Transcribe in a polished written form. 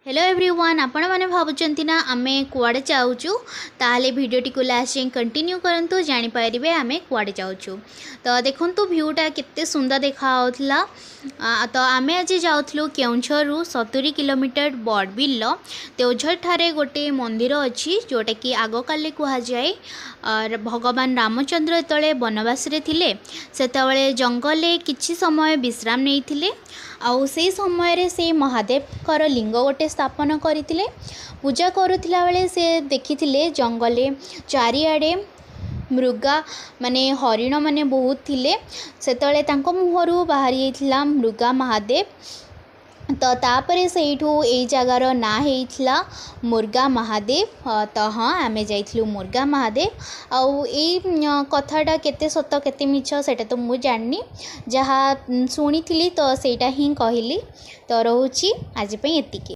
Hello everyone आपण मैंने भावुंट ना आम कुआड़े जाऊँ ताहले भिडटी को लास्ट जाए कंटिन्यू करंतु जानीपारे आम कुआड़े जाऊँ। तो देखो भ्यूटा केते सुंदर देखा तो आम आज जाऊँ केउंझरु 70 किलोमीटर बड़बिल देवझर ठारे गोटे मंदिर अच्छी जोटा कि आगकाले कहुए भगवान रामचंद्र तले वनवास थे से जंगल किछि समय विश्राम नहीं आउ से समय से महादेव लिंग गोटे स्थापन करते पूजा करुला बेले से देखी जंगले चारिआडे मृगा माने हरिण माने बहुत थिले से मुहरु बाहरी जाइथिला मृगा महादेव। तो तापरे से यही जगार ना होता मुर्गा महादेव। तो हाँ आम जाइलु मुर्गा महादेव आउ कथाटा केते सत केते मिछ सेटा तो मु जाननी जहाँ शुणी तो सेटा ही कहली। तो रोची आज एतिकी।